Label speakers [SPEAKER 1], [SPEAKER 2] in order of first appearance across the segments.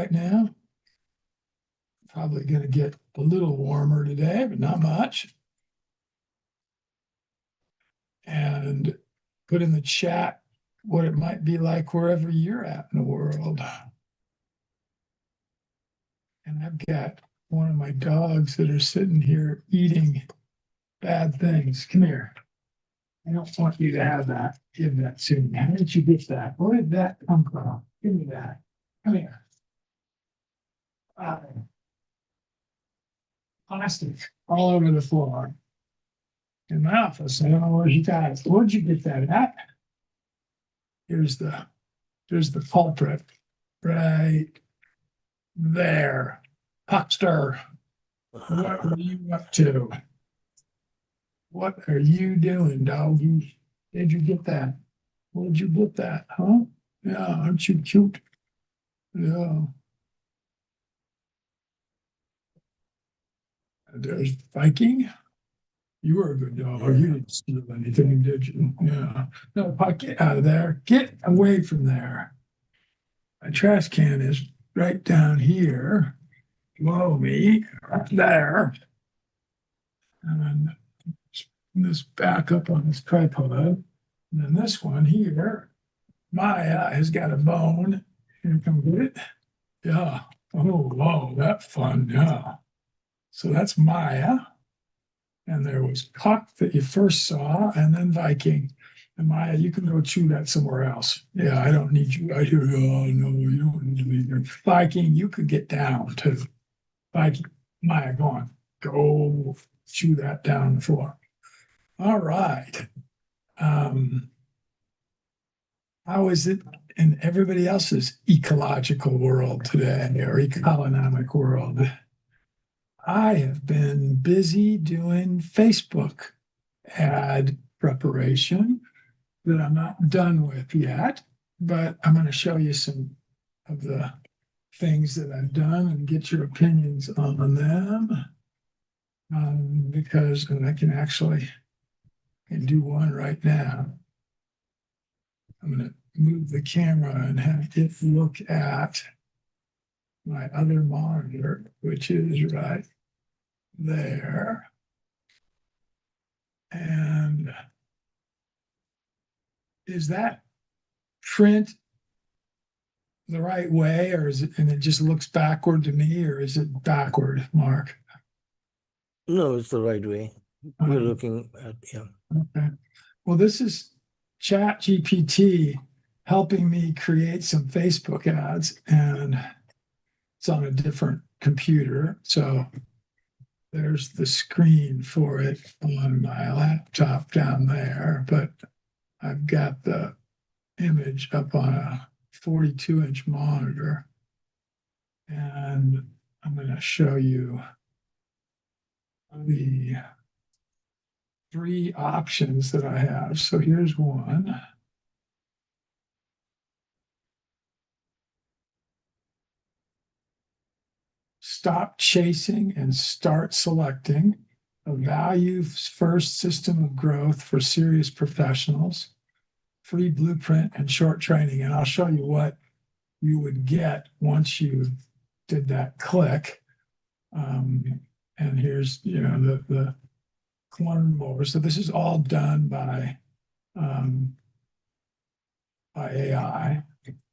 [SPEAKER 1] right now. Probably going to get a little warmer today, but not much. And put in the chat what it might be like wherever you're at in the world. And I've got one of my dogs that are sitting here eating bad things. Come here. I don't want you to have that. Give that to me. How did you get that? Where did that come from? Give me that. Come here. Plastic all over the floor in my office. I don't know where you got it. Where'd you get that at? Here's the culprit right there. Huckster, what were you up to? What are you doing, doggy? Did you get that? Where'd you get that, huh? Yeah, aren't you cute? Yeah. There's Viking. You were a good dog. You didn't steal anything, did you? Yeah. No, get out of there. Get away from there. My trash can is right down here. Below me, right there. And then this back up on this tripod. And then this one here, Maya has got a bone. Here, come get it. Yeah. Oh, whoa, that's fun. Yeah. So that's Maya. And there was Puck that you first saw, and then Viking. And Maya, you can go chew that somewhere else. Yeah, I don't need you right here. Oh, no, you don't need to be here. Viking, you could get down too. Viking, Maya, go on. Go chew that down on the floor. All right. How is it in everybody else's ecological world today or economic world? I have been busy doing Facebook ad preparation that I'm not done with yet, but I'm going to show you some of the things that I've done and get your opinions on them. Because, and I can actually do one right now. I'm going to move the camera and have it look at my other monitor, which is right there. And is that print the right way, or is it, and it just looks backward to me, or is it backward, Mark?
[SPEAKER 2] No, it's the right way. We're looking at, yeah.
[SPEAKER 1] Okay. Well, this is ChatGPT helping me create some Facebook ads, and it's on a different computer. So there's the screen for it on my laptop down there, but I've got the image up on a 42-inch monitor. And I'm going to show you the 3 options that I have. So here's one. Stop chasing and start selecting. A value-first system of growth for serious professionals. Free blueprint and short training. And I'll show you what you would get once you did that click. And here's, the learn more. So this is all done by AI.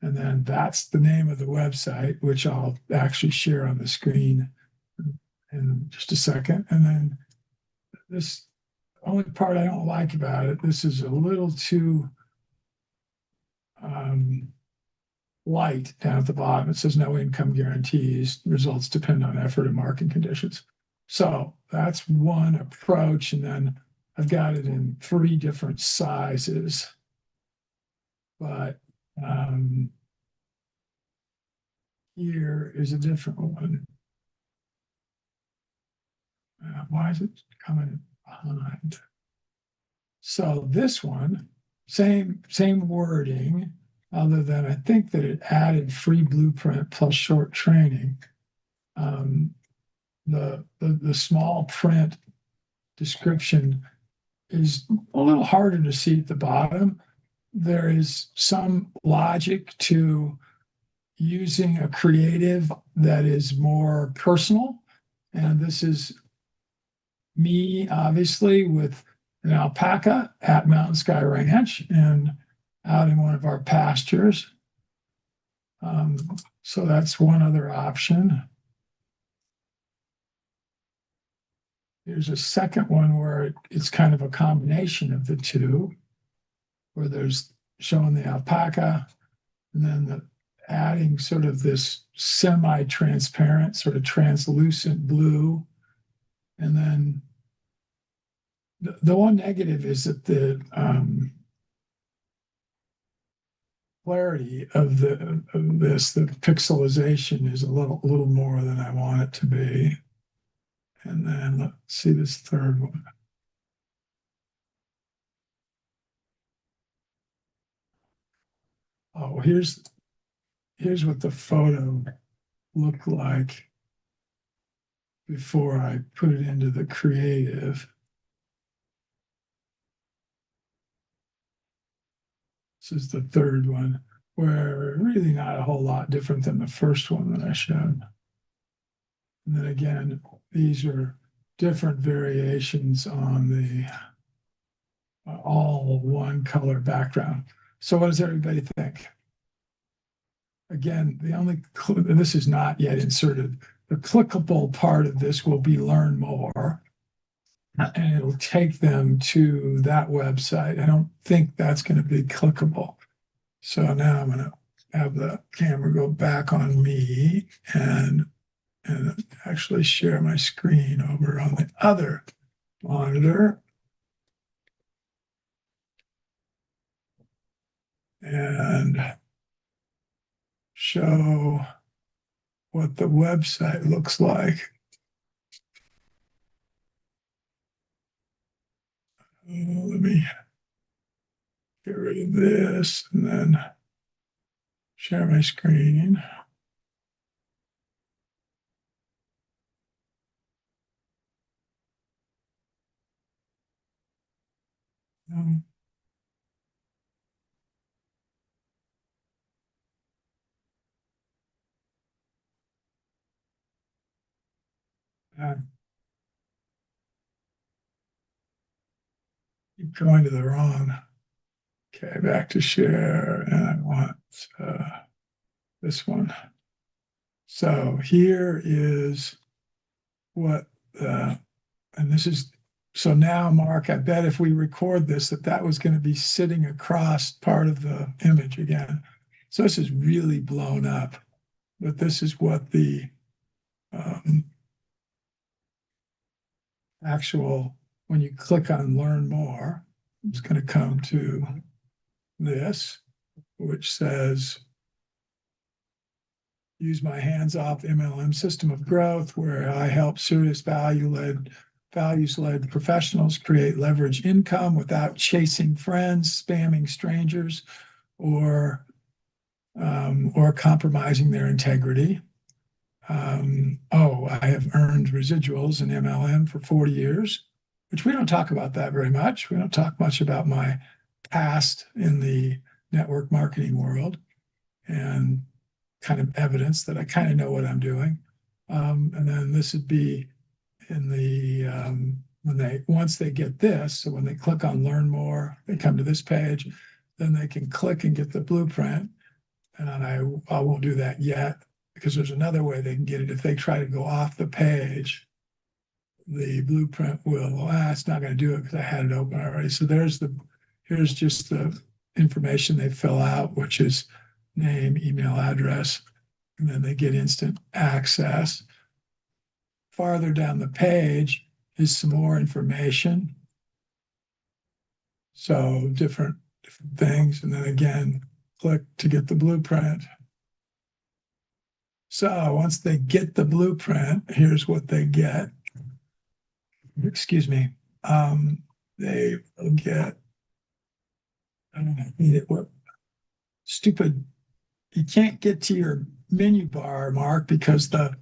[SPEAKER 1] And then that's the name of the website, which I'll actually share on the screen in just a second. And then this only part I don't like about it, this is a little too light down at the bottom. It says no income guarantees. Results depend on effort and market conditions. So that's one approach. And then I've got it in 3 different sizes. But here is a different one. Why is it coming behind? So this one, same wording, other than I think that it added free blueprint plus short training. The small print description is a little harder to see at the bottom. There is some logic to using a creative that is more personal. And this is me, obviously, with an alpaca at Mountain Sky Ranch and out in one of our pastures. So that's one other option. There's a second one where it's kind of a combination of the two, where there's showing the alpaca and then adding sort of this semi-transparent, sort of translucent blue. And then the one negative is that the clarity of the pixelization is a little more than I want it to be. And then let's see this third one. Oh, here's what the photo looked like before I put it into the creative. This is the third one, where really not a whole lot different than the first one that I showed. And then again, these are different variations on the all one color background. So what does everybody think? Again, the only, and this is not yet inserted, the clickable part of this will be learn more, and it'll take them to that website. I don't think that's going to be clickable. So now I'm going to have the camera go back on me and actually share my screen over on the other monitor. And show what the website looks like. Let me get rid of this and then share my screen. Keep going to the wrong. Okay, back to share, and I want this one. So here is what, and this is, so now, Mark, I bet if we record this, that was going to be sitting across part of the image again. So this is really blown up, but this is what the actual, when you click on learn more, it's going to come to this, which says, use my hands-off MLM system of growth, where I help serious values-led professionals create leverage income without chasing friends, spamming strangers, or compromising their integrity. I have earned residuals in MLM for 40 years, which we don't talk about that very much. We don't talk much about my past in the network marketing world and kind of evidence that I kind of know what I'm doing. And then this would be in the, once they get this, so when they click on learn more, they come to this page, then they can click and get the blueprint. And I won't do that yet, because there's another way they can get it. If they try to go off the page, the blueprint will, it's not going to do it because I had it open already. So here's just the information they fill out, which is name, email address, and then they get instant access. Farther down the page is some more information. So different things. And then again, click to get the blueprint. So once they get the blueprint, here's what they get. Excuse me. They will get, I don't know, what stupid, you can't get to your menu bar, Mark, because the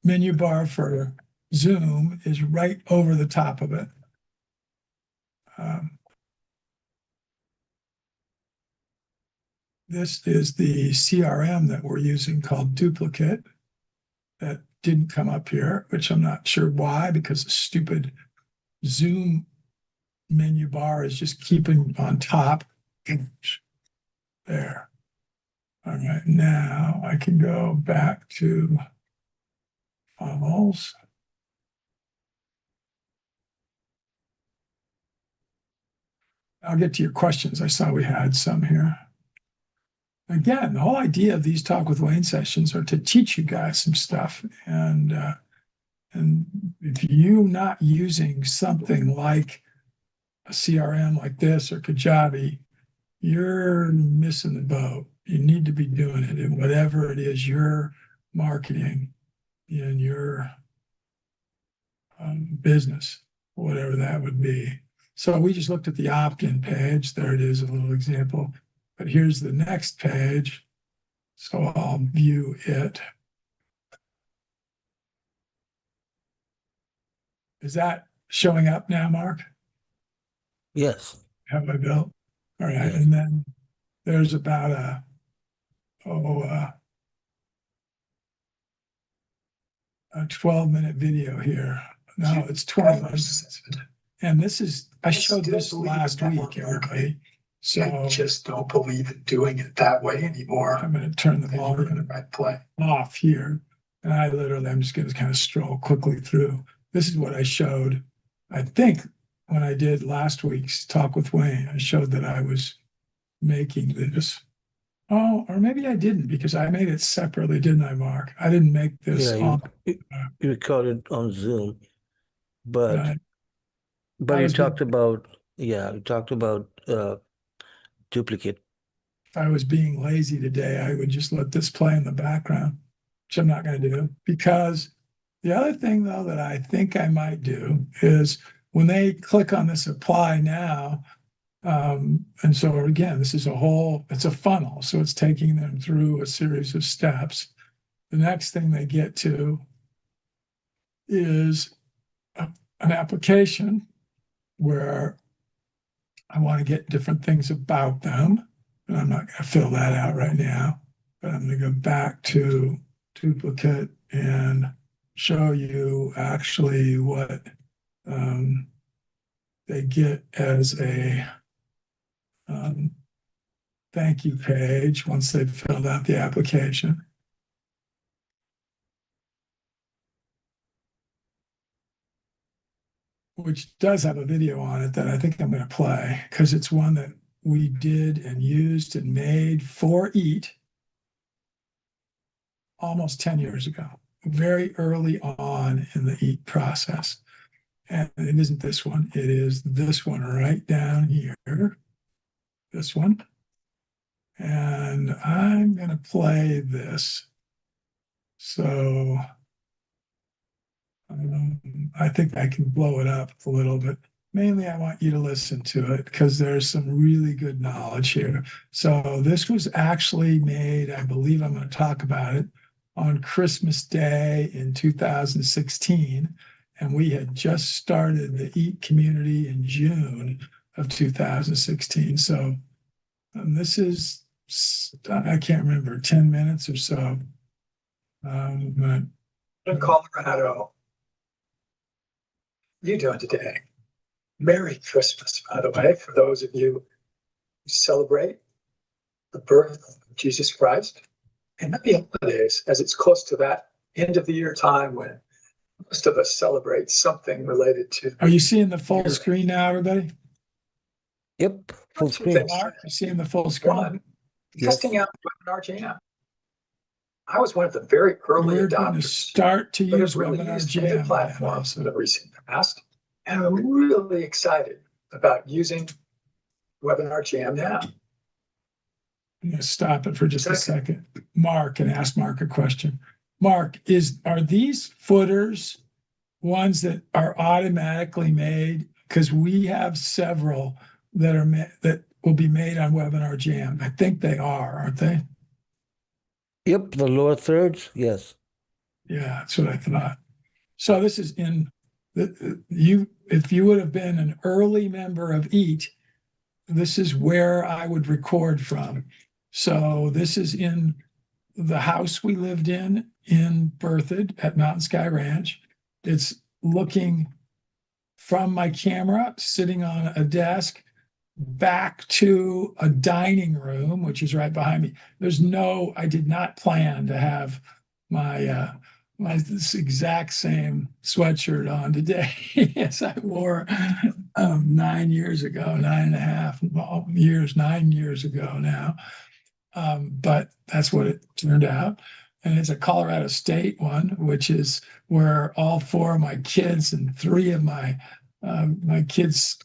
[SPEAKER 1] menu bar for Zoom is right over the top of it. This is the CRM that we're using called Duplicate that didn't come up here, which I'm not sure why, because the stupid Zoom menu bar is just keeping on top. There. All right, now I can go back to funnels. I'll get to your questions. I saw we had some here. Again, the whole idea of these Talk with Wayne sessions are to teach you guys some stuff. And if you're not using something like a CRM like this or Kajabi, you're missing the boat. You need to be doing it in whatever it is you're marketing in your business, whatever that would be. So we just looked at the opt-in page. There it is, a little example. But here's the next page. So I'll view it. Is that showing up now, Mark?
[SPEAKER 2] Yes.
[SPEAKER 1] Have I built? All right.
[SPEAKER 2] Yes.
[SPEAKER 1] And then there's about a 12-minute video here. No, it's 20 minutes. And this is, I showed this last week, everybody. So
[SPEAKER 3] I just don't believe in doing it that way anymore.
[SPEAKER 1] I'm going to turn the volume off here. And I'm just going to kind of stroll quickly through. This is what I showed. I think when I did last week's Talk with Wayne, I showed that I was making this. Oh, or maybe I didn't, because I made it separately, didn't I, Mark? I didn't make this
[SPEAKER 2] Yeah,
[SPEAKER 1] on.
[SPEAKER 2] you recorded on Zoom, but
[SPEAKER 1] I
[SPEAKER 2] you
[SPEAKER 1] was
[SPEAKER 2] talked about duplicate.
[SPEAKER 1] If I was being lazy today, I would just let this play in the background, which I'm not going to do. Because the other thing, though, that I think I might do is when they click on this apply now, and so again, this is it's a funnel. So it's taking them through a series of steps. The next thing they get to is an application where I want to get different things about them. And I'm not going to fill that out right now, but I'm going to go back to Duplicate and show you actually what they get as a thank you page once they've filled out the application. Which does have a video on it that I think I'm going to play, because it's one that we did and used and made for EAT almost 10 years ago, very early on in the EAT process. And it isn't this one, it is this one right down here, this one. And I'm going to play this. So I think I can blow it up a little bit. Mainly, I want you to listen to it because there's some really good knowledge here. So this was actually made, I believe I'm going to talk about it, on Christmas Day in 2016. And we had just started the EAT community in June of 2016. So this is, I can't remember, 10 minutes or so.
[SPEAKER 3] In Colorado, you doing today? Merry Christmas, by the way, for those of you who celebrate the birth of Jesus Christ. And happy holidays, as it's close to that end of the year time when most of us celebrate something related to.
[SPEAKER 1] Are you seeing the full screen now, everybody?
[SPEAKER 2] Yep, full screen.
[SPEAKER 1] Mark, you seeing the full screen?
[SPEAKER 3] Testing out Webinar Jam. I was one of the very early
[SPEAKER 1] We're going to
[SPEAKER 3] adopters.
[SPEAKER 1] start to use
[SPEAKER 3] really
[SPEAKER 1] Webinar
[SPEAKER 3] used
[SPEAKER 1] Jam
[SPEAKER 3] other platforms in the recent past. And I'm really excited about using Webinar Jam now.
[SPEAKER 1] I'm going to stop it for just a second. Mark, and ask Mark a question. Mark, are these footers ones that are automatically made? Because we have several that are that will be made on Webinar Jam. I think they are, aren't they?
[SPEAKER 2] Yep, the lower thirds, yes.
[SPEAKER 1] Yeah, that's what I thought. So this is in if you would have been an early member of EAT, this is where I would record from. So this is in the house we lived in Berthoud at Mountain Sky Ranch. It's looking from my camera, sitting on a desk, back to a dining room, which is right behind me. I did not plan to have my this exact same sweatshirt on today as I wore 9 years ago, 9 years ago now. But that's what it turned out. And it's a Colorado State one, which is where all four of my kids and three of my kids'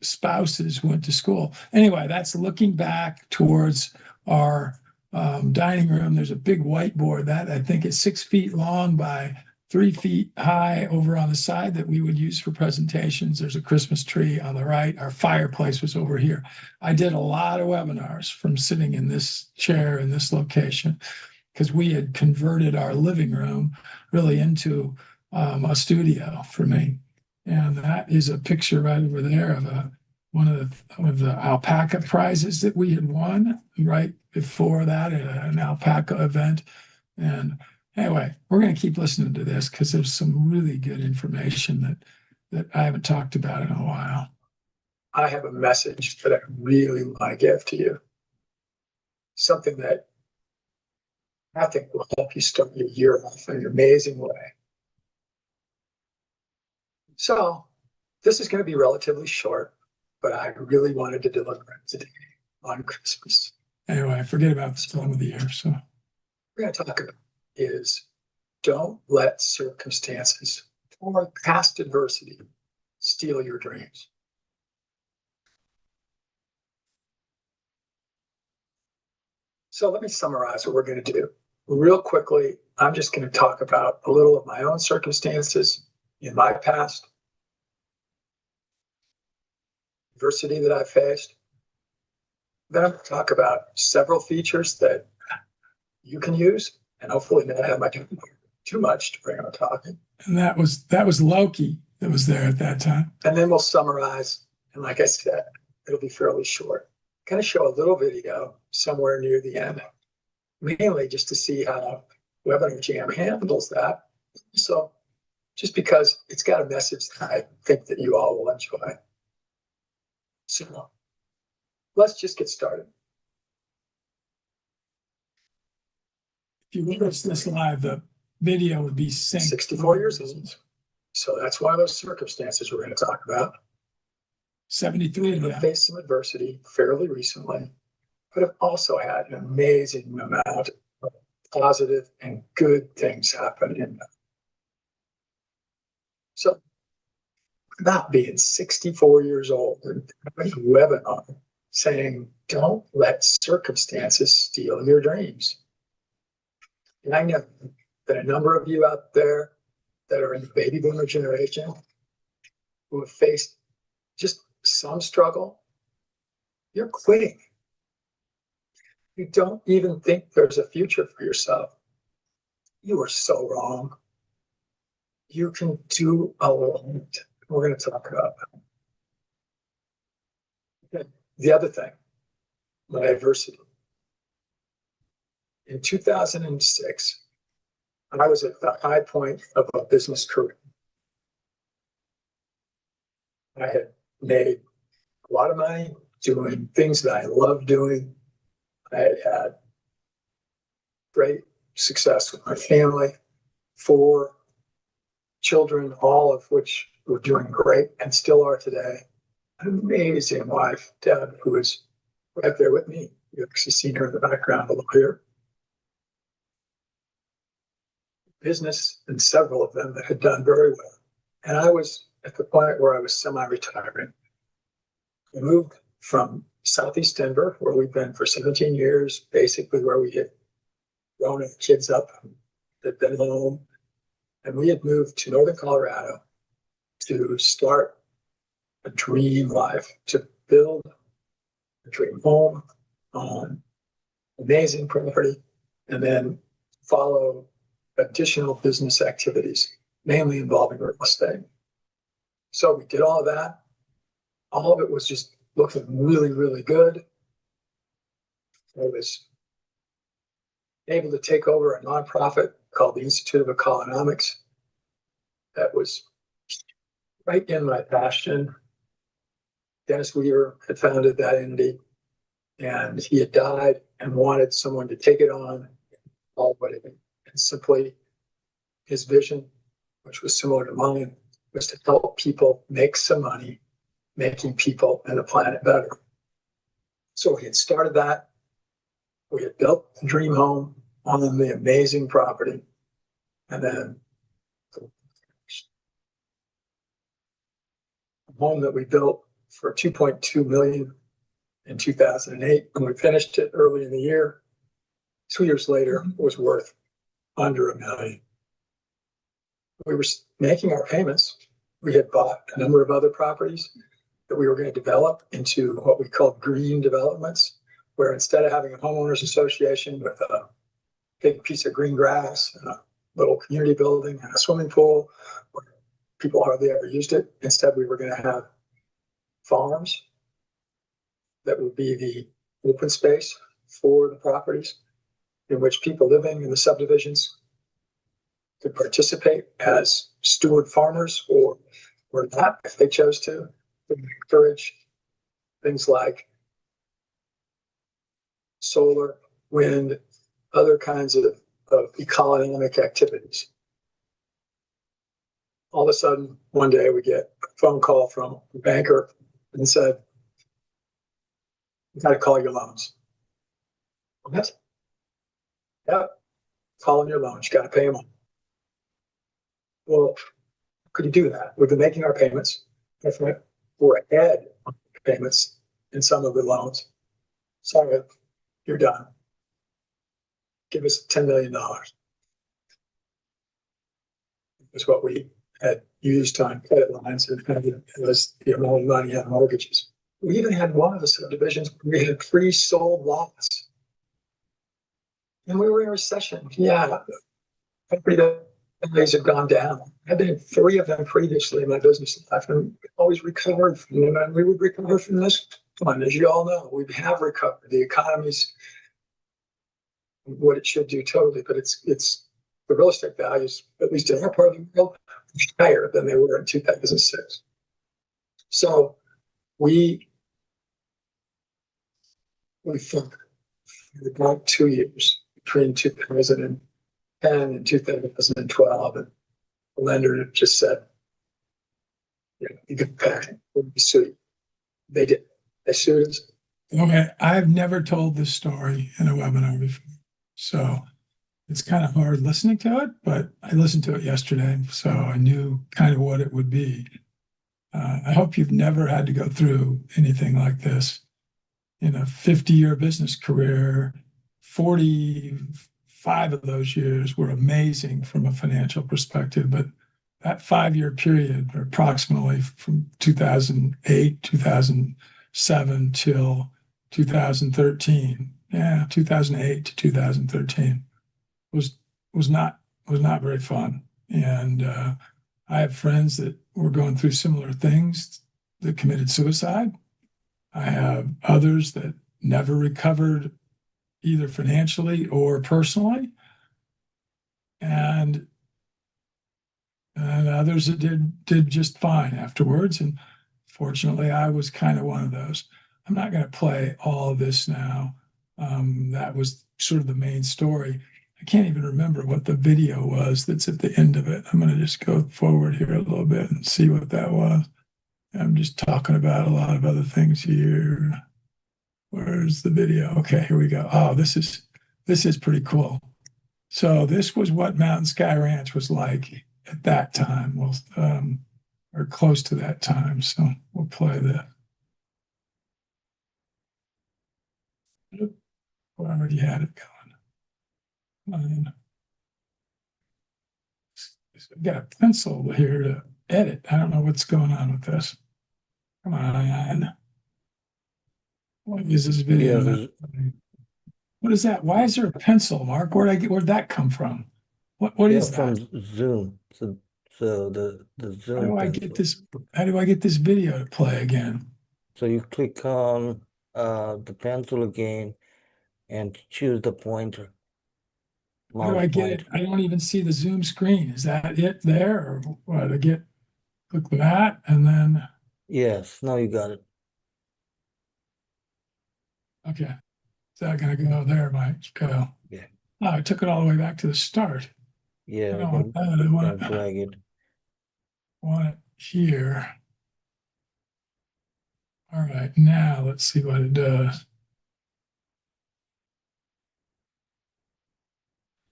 [SPEAKER 1] spouses went to school. Anyway, that's looking back towards our dining room. There's a big whiteboard that I think is 6 feet long by 3 feet high over on the side that we would use for presentations. There's a Christmas tree on the right. Our fireplace was over here. I did a lot of webinars from sitting in this chair in this location because we had converted our living room really into a studio for me. And that is a picture right over there of one of the alpaca prizes that we had won right before that at an alpaca event. And anyway, we're going to keep listening to this because there's some really good information that I haven't talked about in a while.
[SPEAKER 3] I have a message that I really want to give to you. Something that I think will help you start your year off in an amazing way. So this is going to be relatively short, but I really wanted to deliver it today on Christmas.
[SPEAKER 1] Anyway, forget about this time of the year. So
[SPEAKER 3] We're going to talk about is don't let circumstances or past adversity steal your dreams. So let me summarize what we're going to do. Real quickly, I'm just going to talk about a little of my own circumstances in my past, adversity that I faced. Then I'm going to talk about several features that you can use, and hopefully not have my too much to bring on talking.
[SPEAKER 1] and that was Loki that was there at that time.
[SPEAKER 3] And then we'll summarize. And like I said, it'll be fairly short. Kind of show a little video somewhere near the end, mainly just to see how Webinar Jam handles that. So just because it's got a message that I think that you all will enjoy. So let's just get started.
[SPEAKER 1] If you watch this live, the video would be synced.
[SPEAKER 3] 64 years old. So that's one of those circumstances we're going to talk about.
[SPEAKER 1] 73 of
[SPEAKER 3] I
[SPEAKER 1] them.
[SPEAKER 3] faced some adversity fairly recently, but I've also had an amazing amount of positive and good things happen in that. So about being 64 years old and having a webinar saying, don't let circumstances steal your dreams. And I know that a number of you out there that are in the baby boomer generation who have faced just some struggle, you're quitting. You don't even think there's a future for yourself. You are so wrong. You can do a lot. We're going to talk about that. The other thing, my adversity. In 2006, I was at the high point of a business career. I had made a lot of money doing things that I love doing. I had had great success with my family, 4 children, all of which were doing great and still are today. An amazing wife, Deb, who is right there with me. You actually seen her in the background a little here. Business, and several of them that had done very well. And I was at the point where I was semi-retiring. I moved from Southeast Denver, where we've been for 17 years, basically where we had grown our kids up, they'd been home. And we had moved to Northern Colorado to start a dream life, to build a dream home on amazing property, and then follow additional business activities, mainly involving real estate. So we did all of that. All of it was just looking really, really good. I was able to take over a nonprofit called the Institute of Economics. That was right in my passion. Dennis Weaver had founded that entity, and he had died and wanted someone to take it on, all but it. And simply his vision, which was similar to mine, was to help people make some money, making people and the planet better. So we had started that. We had built the dream home on the amazing property. And then a home that we built for $2.2 million in 2008. And we finished it early in the year. 2 years later, it was worth under $1 million. We were making our payments. We had bought a number of other properties that we were going to develop into what we call green developments, where instead of having a homeowners association with a big piece of green grass and a little community building and a swimming pool where people hardly ever used it, instead we were going to have farms that would be the open space for the properties in which people living in the subdivisions could participate as steward farmers or not if they chose to. Encourage things like solar, wind, other kinds of economic activities. All of a sudden, one day we get a phone call from a banker and said, "You got to call your loans." What? Yep, calling your loans. You got to pay them all. Well, could you do that? We've been making our payments. We're ahead on payments in some of the loans. Sorry, you're done. Give us $10 million. It's what we had used on credit lines, and it was the amount of money on mortgages. We even had one of the subdivisions where we had pre-sold lots. And we were in a recession. Yeah, property values have gone down. I've been in 3 of them previously in my business life, and always recovered from them. And we would recover from this one, as you all know. We have recovered. The economy's what it should do totally, but it's the real estate values, at least in our part of the world, higher than they were in 2006. So we think for about 2 years between 2010 and 2012, and the lender just said, "You can pay. We'll sue you." They did. They sued us.
[SPEAKER 1] Okay, I've never told this story in a webinar before, so it's kind of hard listening to it, but I listened to it yesterday, so I knew kind of what it would be. I hope you've never had to go through anything like this. In a 50-year business career, 45 of those years were amazing from a financial perspective, but that 5-year period, approximately from 2008, 2007 till 2013, 2008 to 2013 was not very fun. And I have friends that were going through similar things that committed suicide. I have others that never recovered either financially or personally, and others that did just fine afterwards. And fortunately, I was kind of one of those. I'm not going to play all of this now. That was sort of the main story. I can't even remember what the video was that's at the end of it. I'm going to just go forward here a little bit and see what that was. I'm just talking about a lot of other things here. Where's the video? Okay, here we go. Oh, this is pretty cool. So this was what Mountain Sky Ranch was like at that time, well, or close to that time. So we'll play that. I already had it going. I've got a pencil here to edit. I don't know what's going on with this. Come on. What is this video?
[SPEAKER 2] Yeah,
[SPEAKER 1] What is that? Why is there a pencil, Mark? Where'd that come from? What is
[SPEAKER 2] from
[SPEAKER 1] that?
[SPEAKER 2] Zoom. So the Zoom.
[SPEAKER 1] How do I
[SPEAKER 2] pencil.
[SPEAKER 1] get this? How do I get this video to play again?
[SPEAKER 2] So you click on the pencil again, and choose the pointer.
[SPEAKER 1] How do
[SPEAKER 2] Mouse
[SPEAKER 1] I get it?
[SPEAKER 2] pointer.
[SPEAKER 1] I don't even see the Zoom screen. Is that it there or what? Click that and then,
[SPEAKER 2] Yes, now you got it.
[SPEAKER 1] okay. Is that gonna go there, Mike? Go.
[SPEAKER 2] Yeah.
[SPEAKER 1] Oh, I took it all the way back to the start.
[SPEAKER 2] Yeah,
[SPEAKER 1] I
[SPEAKER 2] we
[SPEAKER 1] don't want
[SPEAKER 2] can,
[SPEAKER 1] that. I
[SPEAKER 2] can drag it.
[SPEAKER 1] want it here. All right, now let's see what it does.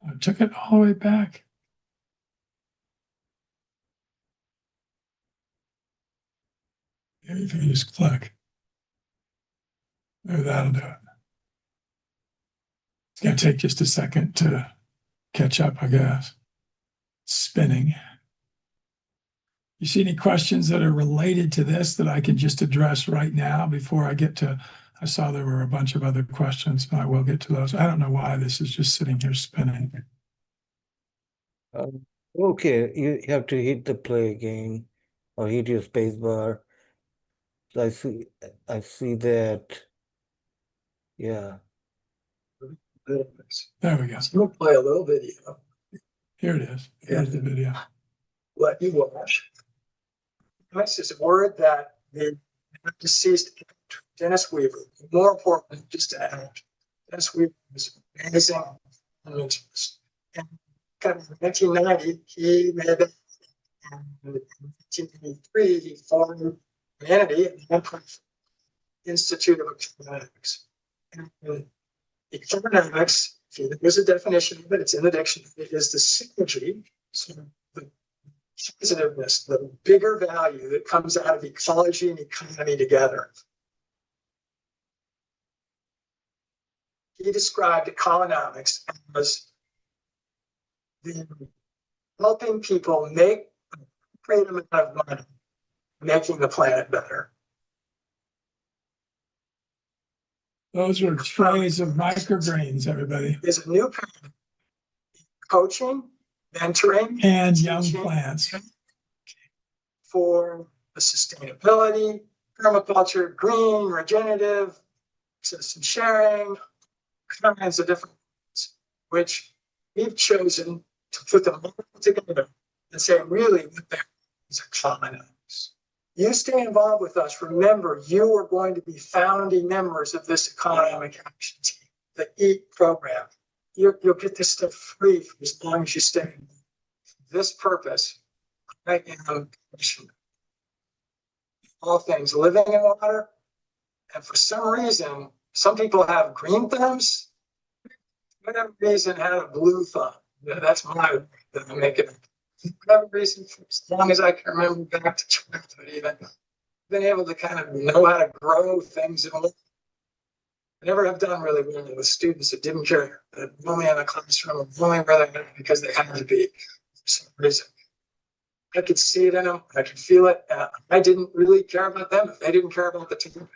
[SPEAKER 1] I took it all the way back. Maybe if you just click. Maybe that'll do it. It's gonna take just a second to catch up, I guess. Spinning. You see any questions that are related to this that I can just address right now before I get to, I saw there were a bunch of other questions, but I will get to those. I don't know why this is just sitting here spinning.
[SPEAKER 2] Okay, you have to hit the play again or hit your space bar. So I see that. Yeah.
[SPEAKER 1] There we go.
[SPEAKER 3] So we'll play a little video,
[SPEAKER 1] Here it is. Here's the video.
[SPEAKER 3] let you watch. This is a word that the deceased Dennis Weaver, more important, just to add, Dennis Weaver was amazing. And kind of in 1990, he made it. In 1983, he formed Humanity at the Hancock Institute of Economics. And economics, there's a definition of it, it's in the dictionary, it is the synergy, so the positiveness, the bigger value that comes out of ecology and economy together. He described economics as helping people make a great amount of money, making the planet better.
[SPEAKER 1] Those are trays of microgreens, everybody.
[SPEAKER 3] There's a new coaching, mentoring,
[SPEAKER 1] And young
[SPEAKER 3] teaching
[SPEAKER 1] plants.
[SPEAKER 3] for the sustainability, permaculture, green, regenerative, citizen sharing, kinds of different things, which we've chosen to put them all together and say, really, what the heck is economics? You stay involved with us. Remember, you are going to be founding members of this economic action team, the EAT program. You'll get this stuff free for as long as you stay. This purpose, I am passionate. All things living in water. And for some reason, some people have green thumbs. For whatever reason, had a blue thumb. That's my that I make it. For whatever reason, for as long as I can remember back to childhood, even been able to kind of know how to grow things. I never have done really well with students that didn't care, that only in a classroom, only where they because they had to be for some reason. I could see it in them. I could feel it. I didn't really care about them if they didn't care about the team.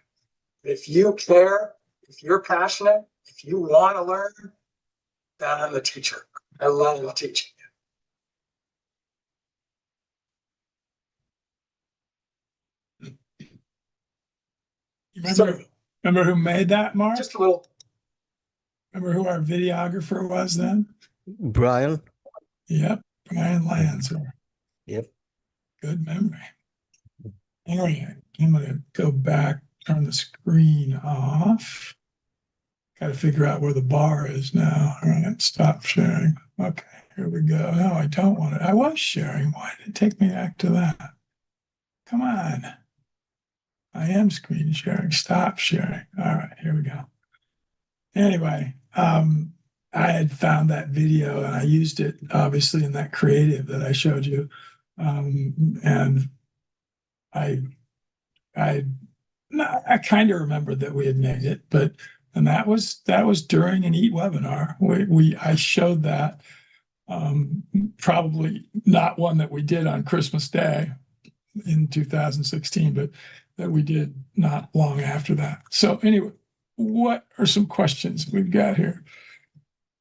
[SPEAKER 3] If you care, if you're passionate, if you want to learn, then I'm the teacher. I love teaching.
[SPEAKER 1] You remember who made that, Mark?
[SPEAKER 3] Just a little.
[SPEAKER 1] Remember who our videographer was then?
[SPEAKER 2] Brian?
[SPEAKER 1] Yep, Brian Lancer.
[SPEAKER 2] Yep.
[SPEAKER 1] Good memory. Anyway, I'm going to go back, turn the screen off. Got to figure out where the bar is now. All right, stop sharing. Okay, here we go. No, I don't want it. I was sharing. Why did it take me back to that? Come on. I am screen sharing. Stop sharing. All right, here we go. Anyway, I had found that video and I used it obviously in that creative that I showed you. And I kind of remembered that we had made it, but and that was during an EAT webinar. I showed that, probably not one that we did on Christmas Day in 2016, but that we did not long after that. So anyway, what are some questions we've got here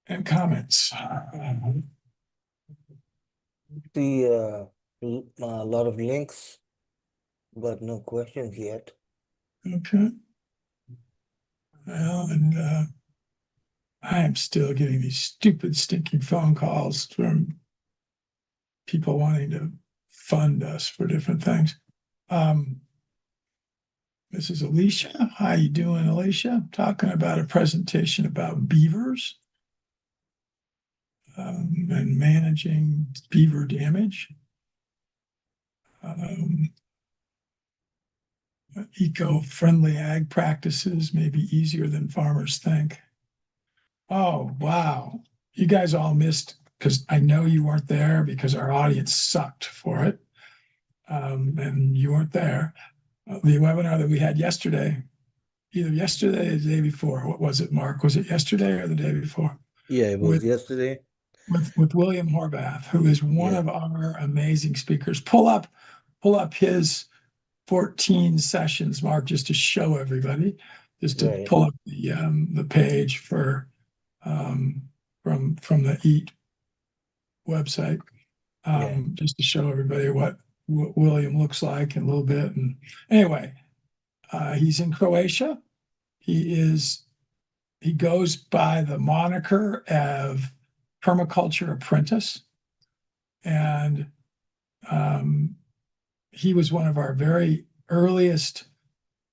[SPEAKER 1] and comments?
[SPEAKER 2] See a lot of links, but no questions yet.
[SPEAKER 1] Okay. Well, and I am still getting these stupid, stinking phone calls from people wanting to fund us for different things. This is Alicia. How you doing, Alicia? Talking about a presentation about beavers and managing beaver damage. Eco-friendly ag practices may be easier than farmers think. Oh, wow. You guys all missed, because I know you weren't there because our audience sucked for it. And you weren't there. The webinar that we had yesterday, either yesterday or the day before. What was it, Mark? Was it yesterday or the day before?
[SPEAKER 2] Yeah, it was yesterday.
[SPEAKER 1] With William Horvath, who is one
[SPEAKER 2] Yeah.
[SPEAKER 1] of our amazing speakers. Pull up his 14 sessions, Mark, just to show everybody, just to
[SPEAKER 2] Right.
[SPEAKER 1] pull up the page for from the EAT website,
[SPEAKER 2] Yeah.
[SPEAKER 1] just to show everybody what William looks like in a little bit. And anyway, he's in Croatia. He goes by the moniker of permaculture apprentice, and he was one of our very earliest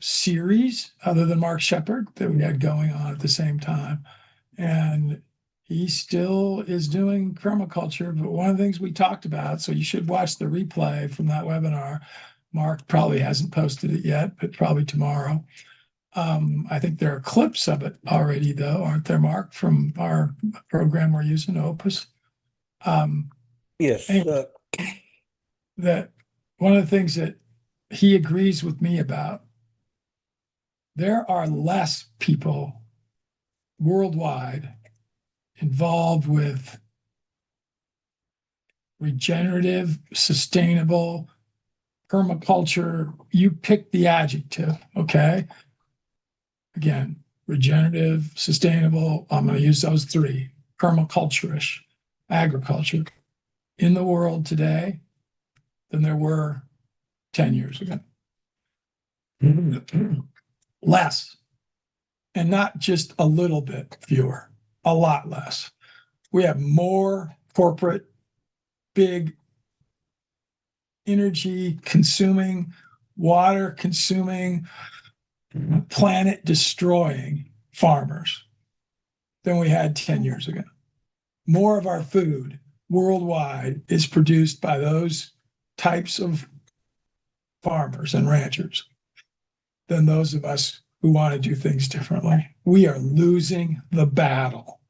[SPEAKER 1] series, other than Mark Shepard, that we had going on at the same time. And he still is doing permaculture. But one of the things we talked about, so you should watch the replay from that webinar. Mark probably hasn't posted it yet, but probably tomorrow. I think there are clips of it already, though, aren't there, Mark, from our program we're using, Opus?
[SPEAKER 2] Yes.
[SPEAKER 1] Anyway, that one of the things that he agrees with me about, there are less people worldwide involved with regenerative, sustainable permaculture. You pick the adjective, okay? Again, regenerative, sustainable, I'm going to use those three, permaculturish, agriculture in the world today than there were 10 years ago. Less, and not just a little bit fewer, a lot less. We have more corporate, big, energy consuming, water consuming, planet destroying farmers than we had 10 years ago. More of our food worldwide is produced by those types of farmers and ranchers than those of us who want to do things differently. We are losing the battle.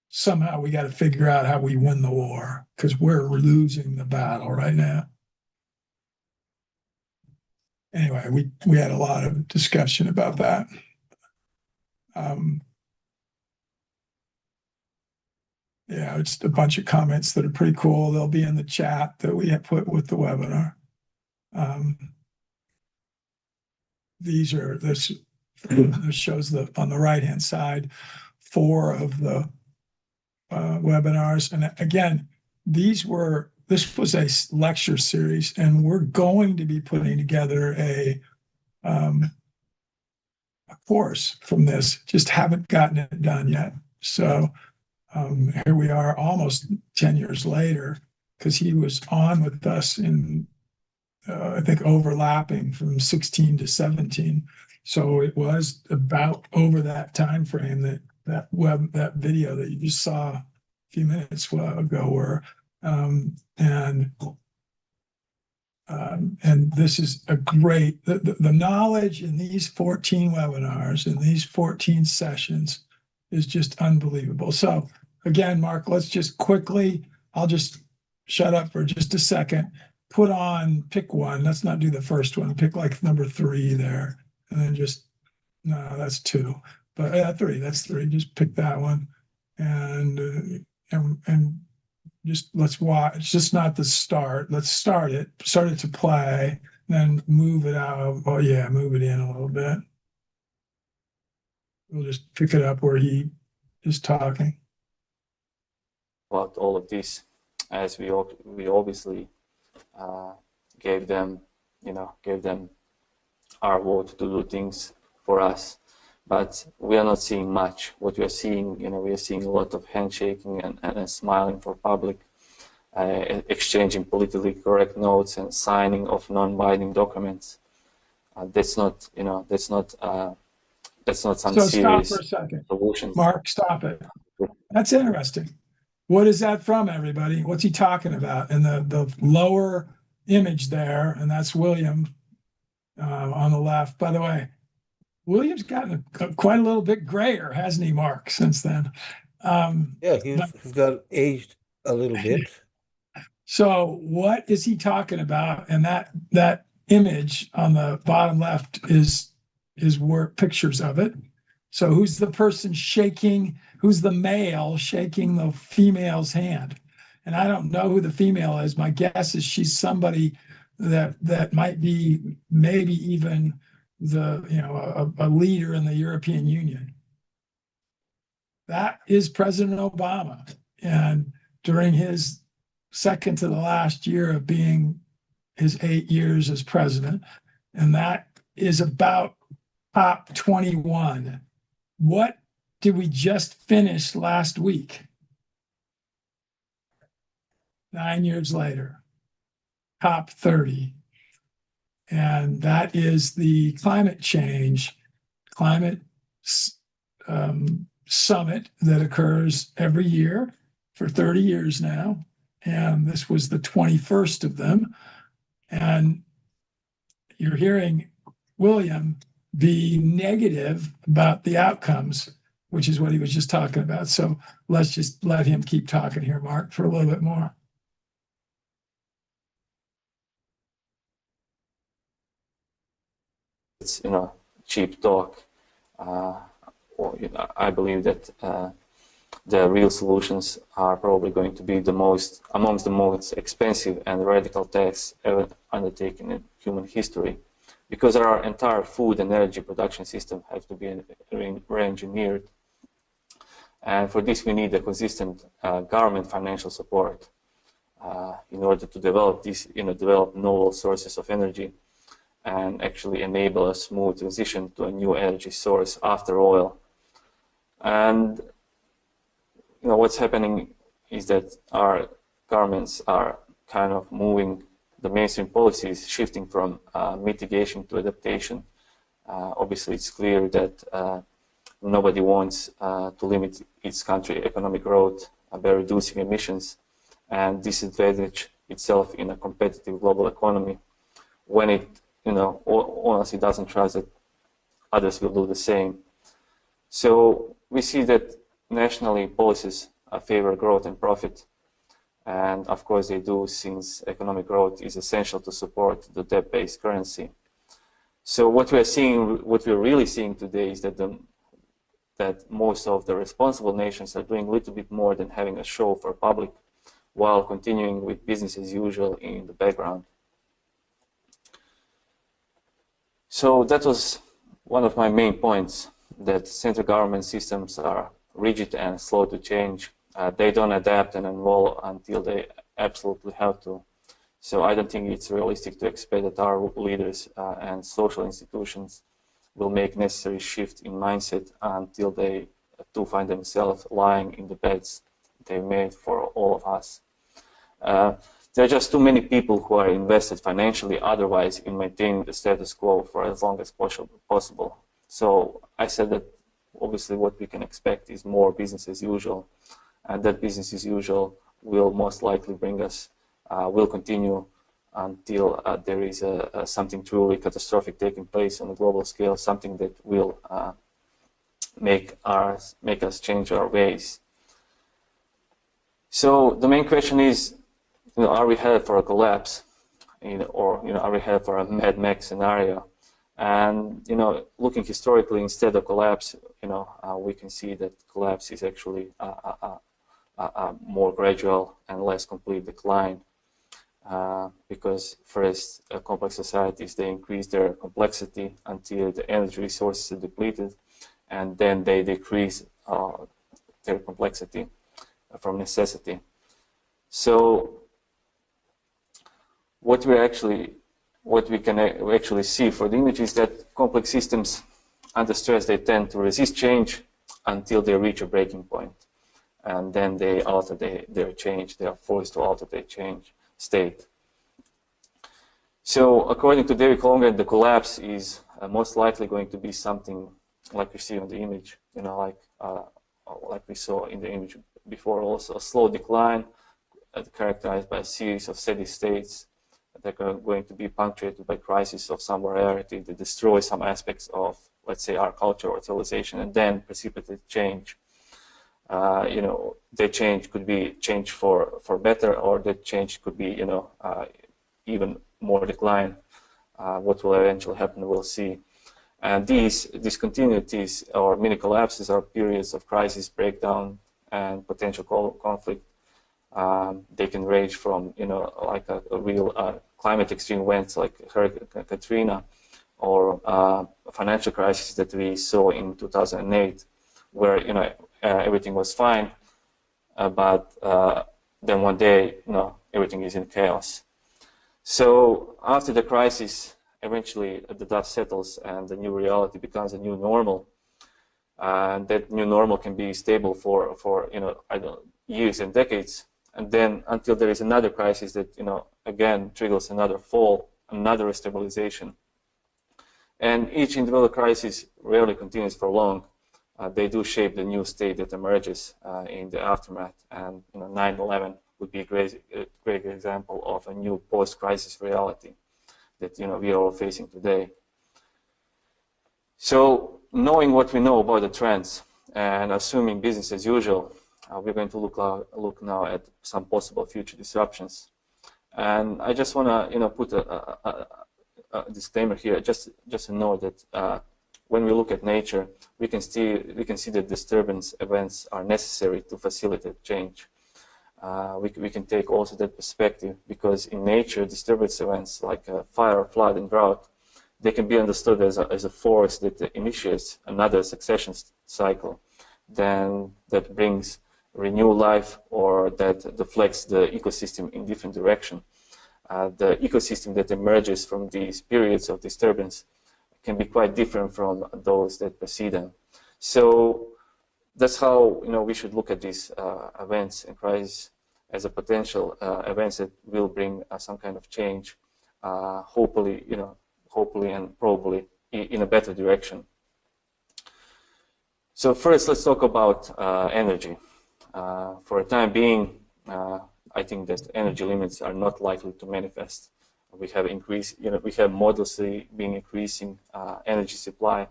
[SPEAKER 1] Somehow we got to figure out how we win the war, because we're losing the battle right now. Anyway, we had a lot of discussion about that. Yeah, it's a bunch of comments that are pretty cool. They'll be in the chat that we have put with the webinar. This shows on the right hand side 4 of the webinars, and again, this was a lecture series, and we're going to be putting together a course from this. Just haven't gotten it done yet. So here we are almost 10 years later, because he was on with us in I think overlapping from 16 to 17. So it was about over that time frame that video that you just saw a few minutes ago were, and this is a great, the knowledge in these 14 webinars, in these 14 sessions, is just unbelievable. So again, Mark, let's just quickly, I'll just shut up for just a second, pick one. Let's not do the first one. Pick like number 3 there, and then no, that's 2. But 3, that's 3. Just pick that one, and just let's watch. It's just not the start. Let's start it to play, then move it out. Oh yeah, move it in a little bit. We'll just pick it up where he is talking
[SPEAKER 4] about all of this, as we obviously gave them our vote to do things for us. but we are not seeing much. What we are seeing, we are seeing a lot of handshaking and smiling for public, exchanging politically correct notes and signing of non-binding documents. That's not some
[SPEAKER 1] So stop
[SPEAKER 4] serious
[SPEAKER 1] for a second.
[SPEAKER 4] solutions.
[SPEAKER 1] Mark, stop it. That's interesting. What is that from, everybody? What's he talking about? And the lower image there, and that's William on the left. By the way, William's gotten quite a little bit grayer, hasn't he, Mark, since then?
[SPEAKER 2] Yeah, he's got aged a little bit.
[SPEAKER 1] So what is he talking about? And that image on the bottom left is where pictures of it. So who's the person shaking? Who's the male shaking the female's hand? And I don't know who the female is. My guess is she's somebody that might be maybe even a leader in the European Union. That is President Obama. And during his second to the last year of being his 8 years as president, and that is about top 21. What did we just finish last week? 9 years later, top 30. And that is the climate summit that occurs every year for 30 years now. And this was the 21st of them. And you're hearing William be negative about the outcomes, which is what he was just talking about. So let's just let him keep talking here, Mark, for a little bit more.
[SPEAKER 4] It's cheap talk. I believe that the real solutions are probably going to be amongst the most expensive and radical tasks ever undertaken in human history, because our entire food and energy production system have to be re-engineered. And for this, we need a consistent government financial support in order to develop develop novel sources of energy and actually enable a smooth transition to a new energy source after oil. And what's happening is that our governments are kind of moving the mainstream policies, shifting from mitigation to adaptation. Obviously, it's clear that nobody wants to limit its country economic growth by reducing emissions and disadvantage itself in a competitive global economy when it, honestly doesn't trust that others will do the same. So we see that nationally policies favor growth and profit, and of course they do, since economic growth is essential to support the debt-based currency. So what we're really seeing today is that most of the responsible nations are doing a little bit more than having a show for public, while continuing with business as usual in the background. So that was one of my main points, that central government systems are rigid and slow to change. They don't adapt and evolve until they absolutely have to. So I don't think it's realistic to expect that our leaders and social institutions will make necessary shift in mindset until they too find themselves lying in the beds they made for all of us. There are just too many people who are invested financially otherwise in maintaining the status quo for as long as possible. So I said that obviously what we can expect is more business as usual, and that business as usual will most likely bring us, will continue until there is something truly catastrophic taking place on a global scale, something that will make us change our ways. So the main question is, are we headed for a collapse, or are we headed for a Mad Max scenario? And looking historically, instead of collapse, we can see that collapse is actually a more gradual and less complete decline, because first, complex societies, they increase their complexity until the energy resources are depleted, and then they decrease their complexity from necessity. So what we can actually see for the image is that complex systems under stress, they tend to resist change until they reach a breaking point. And then they alter their change. They are forced to alter their change state. So according to David Holmgren, the collapse is most likely going to be something like you see on the image, like we saw in the image before, also a slow decline characterized by a series of steady states that are going to be punctuated by crisis of some variety that destroy some aspects of, let's say, our culture or civilization, and then precipitate change. The change could be change for better, or the change could be, even more decline. What will eventually happen, we'll see. And these discontinuities or mini collapses are periods of crisis, breakdown, and potential conflict. They can range from, like a real climate extreme events like Hurricane Katrina, or a financial crisis that we saw in 2008, where everything was fine, but then one day, everything is in chaos. So after the crisis, eventually the dust settles and the new reality becomes a new normal. And that new normal can be stable for years and decades. And then until there is another crisis that, again, triggers another fall, another stabilization. And each individual crisis rarely continues for long. They do shape the new state that emerges in the aftermath. And 9/11 would be a great example of a new post-crisis reality that we are all facing today. So knowing what we know about the trends and assuming business as usual, we're going to look now at some possible future disruptions. And I just want to put a disclaimer here, just to know that when we look at nature, we can see that disturbance events are necessary to facilitate change. We can take also that perspective, because in nature, disturbance events like fire, flood, and drought, they can be understood as a force that initiates another succession cycle, then that brings renewed life, or that deflects the ecosystem in different direction. The ecosystem that emerges from these periods of disturbance can be quite different from those that precede them. So that's how we should look at these events and crises as a potential events that will bring some kind of change, hopefully and probably in a better direction. So first, let's talk about energy. For a time being, I think that energy limits are not likely to manifest. We have we have modestly been increasing energy supply.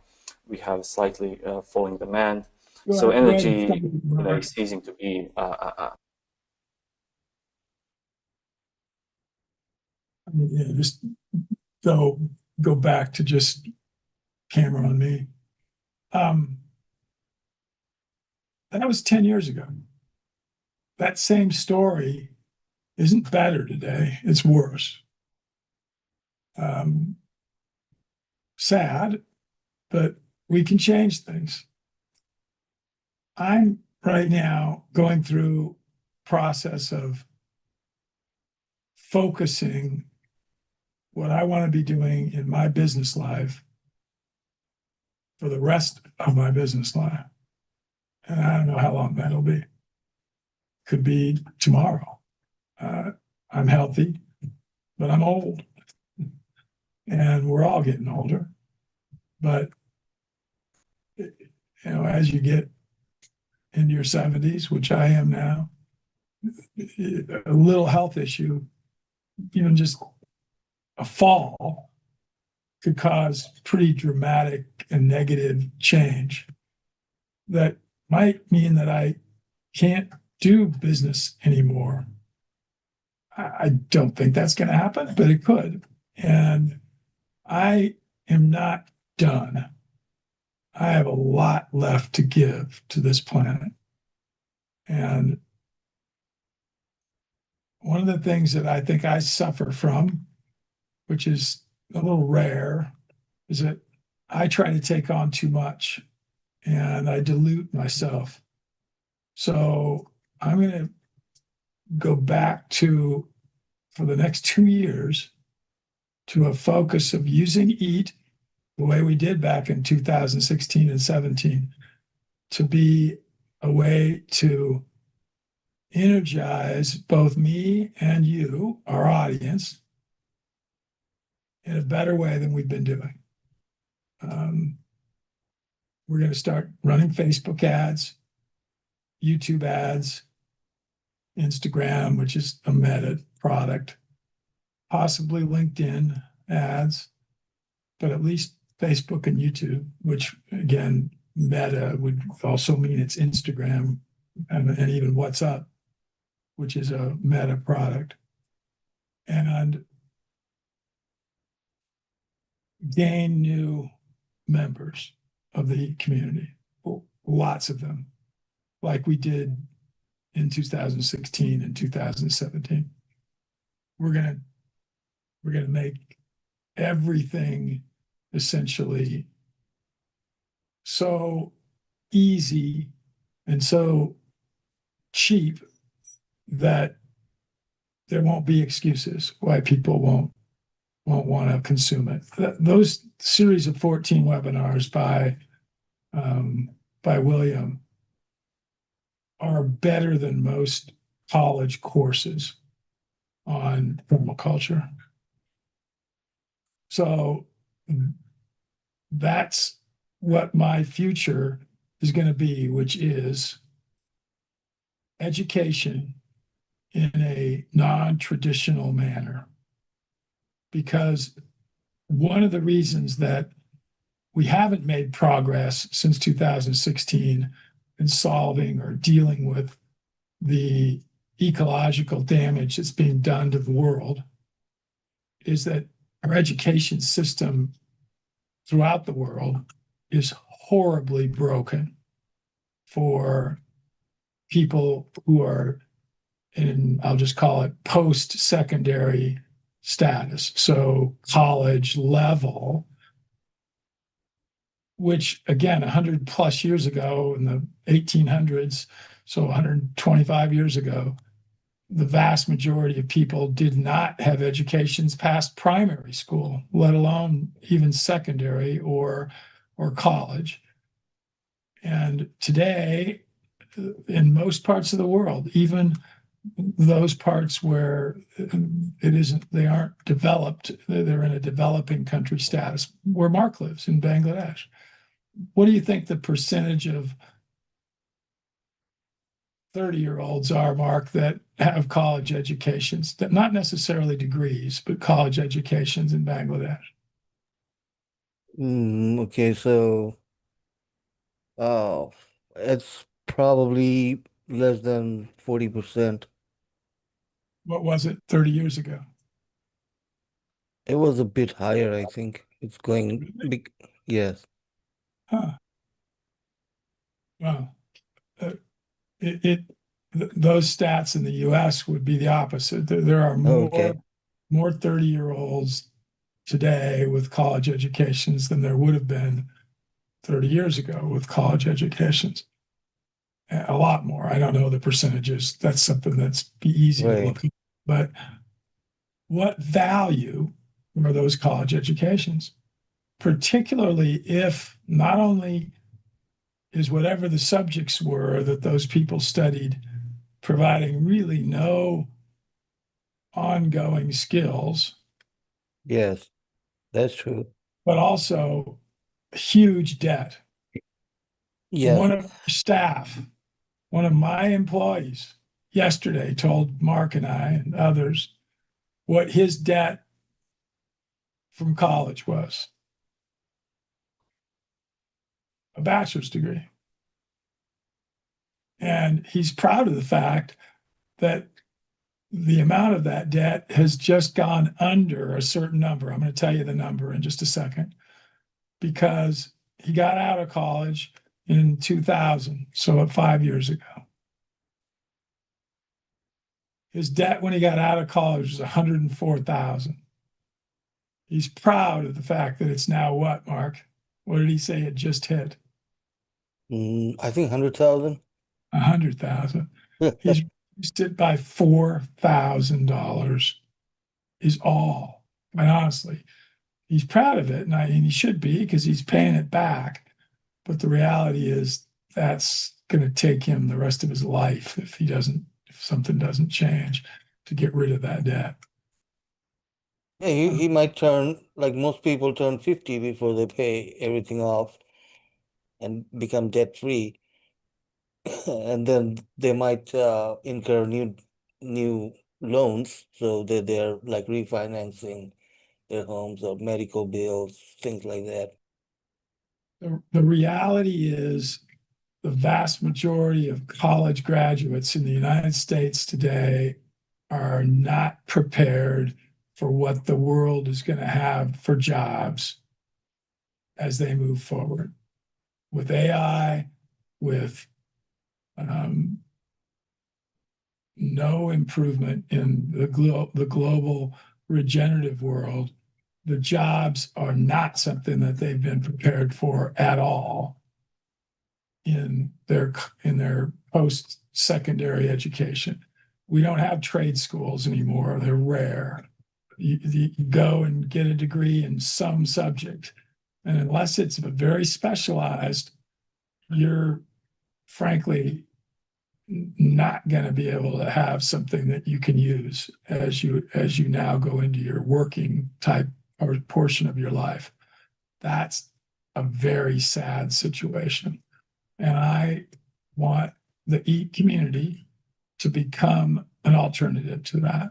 [SPEAKER 4] We have slightly falling demand. So energy is ceasing to be
[SPEAKER 1] just go back to just camera on me. That was 10 years ago. That same story isn't better today, it's worse. Sad, but we can change things. I'm right now going through a process of focusing what I want to be doing in my business life for the rest of my business life. And I don't know how long that'll be. Could be tomorrow. I'm healthy, but I'm old. And we're all getting older. But, as you get into your 70s, which I am now, a little health issue, even just a fall, could cause pretty dramatic and negative change that might mean that I can't do business anymore. I don't think that's going to happen, but it could. And I am not done. I have a lot left to give to this planet. And one of the things that I think I suffer from, which is a little rare, is that I try to take on too much and I dilute myself. So I'm going to go back to, for the next 2 years, to a focus of using EAT the way we did back in 2016 and 17, to be a way to energize both me and you, our audience, in a better way than we've been doing. We're going to start running Facebook ads, YouTube ads, Instagram, which is a Meta product, possibly LinkedIn ads, but at least Facebook and YouTube, which again, Meta would also mean it's Instagram and even WhatsApp, which is a Meta product. And gain new members of the community, lots of them, like we did in 2016 and 2017. We're gonna make everything essentially so easy and so cheap that there won't be excuses why people won't want to consume it. Those series of 14 webinars by William are better than most college courses on permaculture. So that's what my future is going to be, which is education in a non-traditional manner. Because one of the reasons that we haven't made progress since 2016 in solving or dealing with the ecological damage that's being done to the world is that our education system throughout the world is horribly broken for people who are in, I'll just call it post-secondary status, so college level, which again, 100 plus years ago in the 1800s, so 125 years ago, the vast majority of people did not have educations past primary school, let alone even secondary or college. And today, in most parts of the world, even those parts where they aren't developed, they're in a developing country status, where Mark lives in Bangladesh. What do you think the percentage of 30-year-olds are, Mark, that have college educations, that not necessarily degrees, but college educations in Bangladesh?
[SPEAKER 2] Okay, so it's probably less than 40%.
[SPEAKER 1] What was it 30 years ago?
[SPEAKER 2] It was a bit higher, I think. It's going big. Yes.
[SPEAKER 1] Huh. Well, those stats in the U.S. would be the opposite. There are
[SPEAKER 2] Okay.
[SPEAKER 1] more 30-year-olds today with college educations than there would have been 30 years ago with college educations. A lot more. I don't know the percentages. That's something that's be easy to look at. But what value are those college educations? Particularly if not only is whatever the subjects were that those people studied providing really no ongoing skills.
[SPEAKER 2] Yes, that's true.
[SPEAKER 1] But also huge debt.
[SPEAKER 2] Yes.
[SPEAKER 1] One of our staff, one of my employees yesterday told Mark and I and others what his debt from college was. A bachelor's degree. And he's proud of the fact that the amount of that debt has just gone under a certain number. I'm going to tell you the number in just a second, because he got out of college in 2000, so 5 years ago. His debt when he got out of college was $104,000. He's proud of the fact that it's now what, Mark? What did he say it just hit?
[SPEAKER 2] I think 100,000.
[SPEAKER 1] 100,000. He's reduced it by $4,000 is all. And honestly, he's proud of it, and he should be because he's paying it back. But the reality is that's going to take him the rest of his life if something doesn't change to get rid of that debt.
[SPEAKER 2] Yeah, he might turn, like most people turn 50 before they pay everything off and become debt free. And then they might incur new loans, so that they're like refinancing their homes or medical bills, things like that.
[SPEAKER 1] The reality is the vast majority of college graduates in the United States today are not prepared for what the world is going to have for jobs as they move forward with AI, with no improvement in the global regenerative world. The jobs are not something that they've been prepared for at all in their post-secondary education. We don't have trade schools anymore. They're rare. You go and get a degree in some subject, and unless it's very specialized, you're frankly not going to be able to have something that you can use as you now go into your working type or portion of your life. That's a very sad situation. And I want the EAT community to become an alternative to that.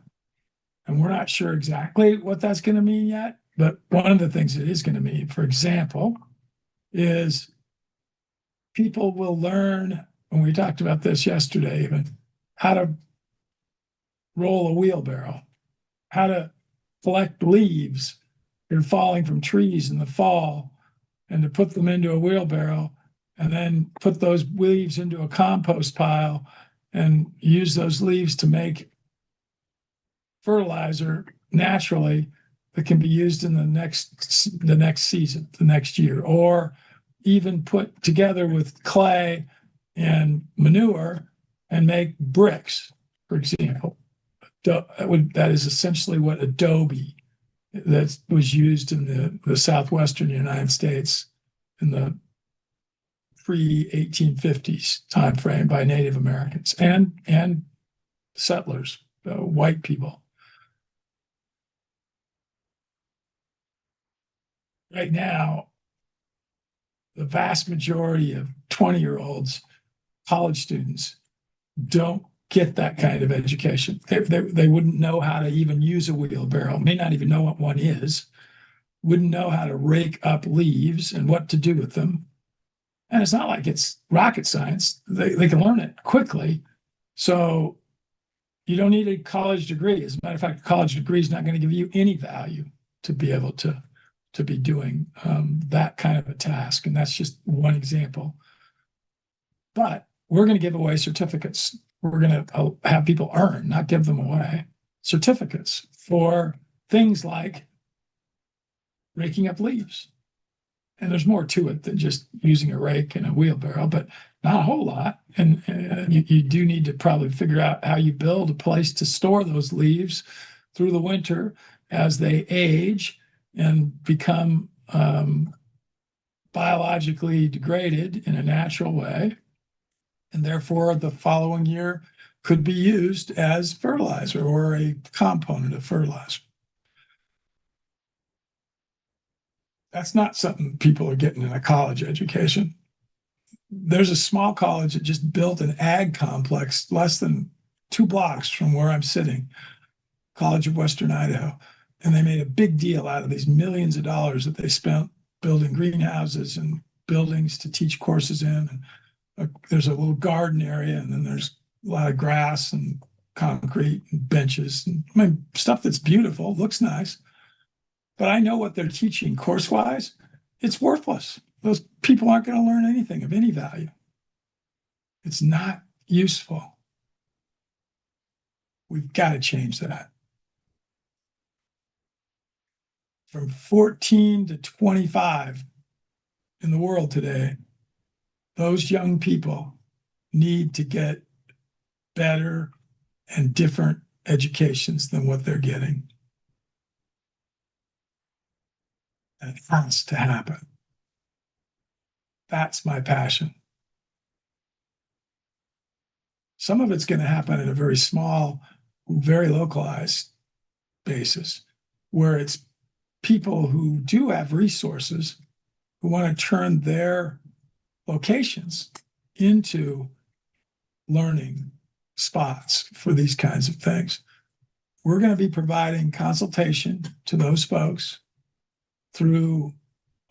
[SPEAKER 1] And we're not sure exactly what that's going to mean yet, but one of the things it is going to mean, for example, is people will learn, and we talked about this yesterday even, how to roll a wheelbarrow, how to collect leaves that are falling from trees in the fall, and to put them into a wheelbarrow, and then put those leaves into a compost pile and use those leaves to make fertilizer naturally that can be used in the next season, the next year, or even put together with clay and manure and make bricks, for example. That is essentially what adobe that was used in the southwestern United States in the pre-1850s timeframe by Native Americans and settlers, white people. Right now, the vast majority of 20-year-olds, college students, don't get that kind of education. They wouldn't know how to even use a wheelbarrow, may not even know what one is, wouldn't know how to rake up leaves and what to do with them. And it's not like it's rocket science. They can learn it quickly. So you don't need a college degree. As a matter of fact, a college degree is not going to give you any value to be able to be doing that kind of a task. And that's just one example. But we're going to give away certificates. We're going to have people earn, not give them away, certificates for things like raking up leaves. And there's more to it than just using a rake and a wheelbarrow, but not a whole lot. And you do need to probably figure out how you build a place to store those leaves through the winter as they age and become biologically degraded in a natural way. And therefore, the following year could be used as fertilizer or a component of fertilizer. That's not something people are getting in a college education. There's a small college that just built an ag complex less than 2 blocks from where I'm sitting, College of Western Idaho. And they made a big deal out of these millions of dollars that they spent building greenhouses and buildings to teach courses in. And there's a little garden area, and then there's a lot of grass and concrete and benches. And, I mean, stuff that's beautiful, looks nice. But I know what they're teaching course-wise. It's worthless. Those people aren't going to learn anything of any value. It's not useful. We've got to change that. From 14 to 25 in the world today, those young people need to get better and different educations than what they're getting. It has to happen. That's my passion. Some of it's going to happen at a very small, very localized basis, where it's people who do have resources who want to turn their locations into learning spots for these kinds of things. We're going to be providing consultation to those folks through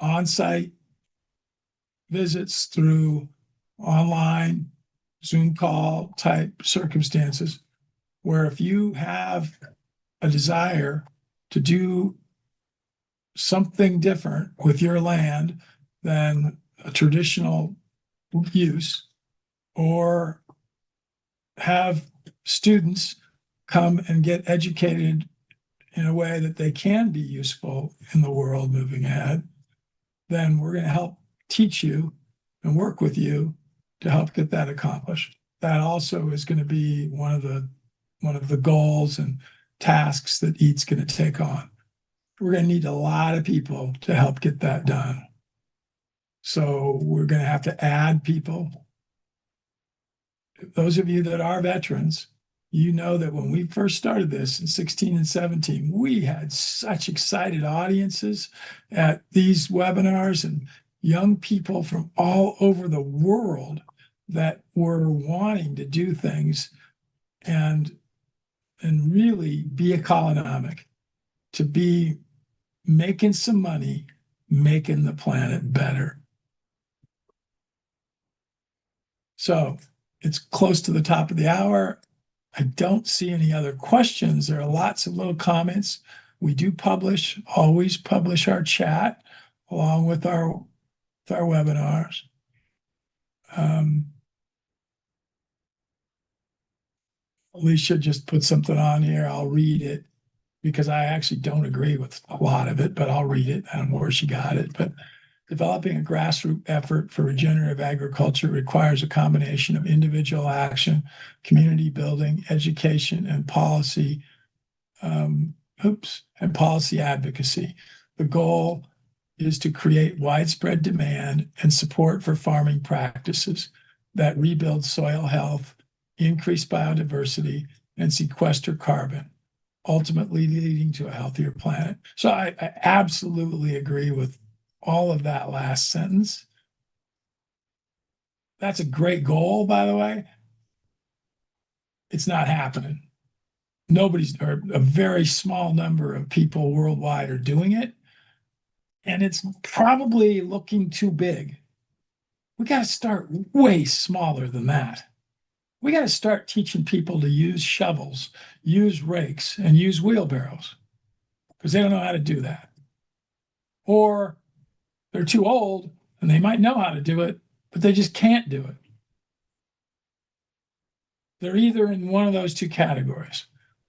[SPEAKER 1] on-site visits, through online Zoom call type circumstances, where if you have a desire to do something different with your land than a traditional use, or have students come and get educated in a way that they can be useful in the world moving ahead, then we're going to help teach you and work with you to help get that accomplished. That also is going to be one of the goals and tasks that EAT's going to take on. We're going to need a lot of people to help get that done. So we're going to have to add people. Those of you that are veterans, you know that when we first started this in 16 and 17, we had such excited audiences at these webinars and young people from all over the world that were wanting to do things and really be economic, to be making some money, making the planet better. So it's close to the top of the hour. I don't see any other questions. There are lots of little comments. We do always publish our chat along with our webinars. Alicia just put something on here. I'll read it because I actually don't agree with a lot of it, but I'll read it. I don't know where she got it, but developing a grassroots effort for regenerative agriculture requires a combination of individual action, community building, education, and policy, and policy advocacy. The goal is to create widespread demand and support for farming practices that rebuild soil health, increase biodiversity, and sequester carbon, ultimately leading to a healthier planet. So I absolutely agree with all of that last sentence. That's a great goal, by the way. It's not happening. Or a very small number of people worldwide are doing it. And it's probably looking too big. We got to start way smaller than that. We got to start teaching people to use shovels, use rakes, and use wheelbarrows, because they don't know how to do that. Or they're too old and they might know how to do it, but they just can't do it. They're either in one of those two categories.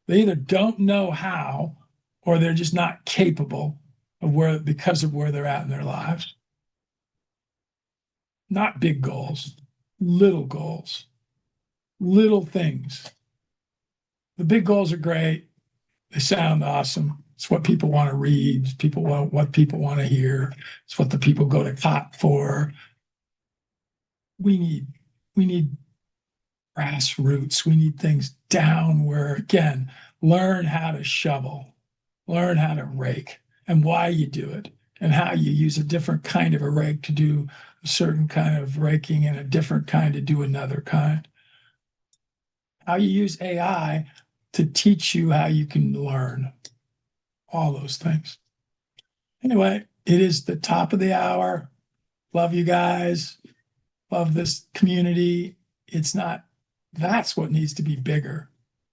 [SPEAKER 1] They either don't know how, or they're just not capable of because of where they're at in their lives. Not big goals, little goals, little things. The big goals are great. They sound awesome. It's what people want to read. What people want to hear. It's what the people go to COP for. We need grassroots. We need things down where, again, learn how to shovel, learn how to rake, and why you do it, and how you use a different kind of a rake to do a certain kind of raking and a different kind to do another kind. How you use AI to teach you how you can learn. All those things. Anyway, it is the top of the hour. Love you guys. Love this community. That's what needs to be bigger.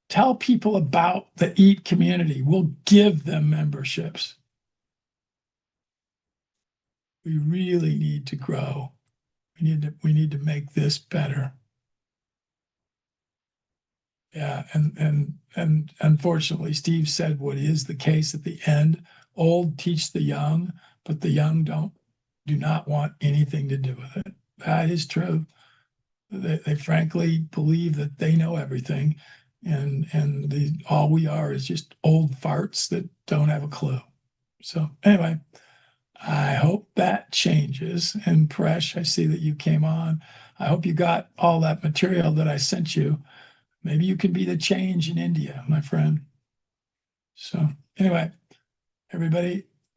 [SPEAKER 1] Tell people about the EAT community. We'll give them memberships. We really need to grow. We need to make this better. Yeah, and unfortunately, Steve said what is the case at the end. Old teach the young, but the young do not want anything to do with it. That is true. They frankly believe that they know everything, and all we are is just old farts that don't have a clue. So anyway, I hope that changes. And Presh, I see that you came on. I hope you got all that material that I sent you. Maybe you can be the change in India, my friend. So anyway, everybody,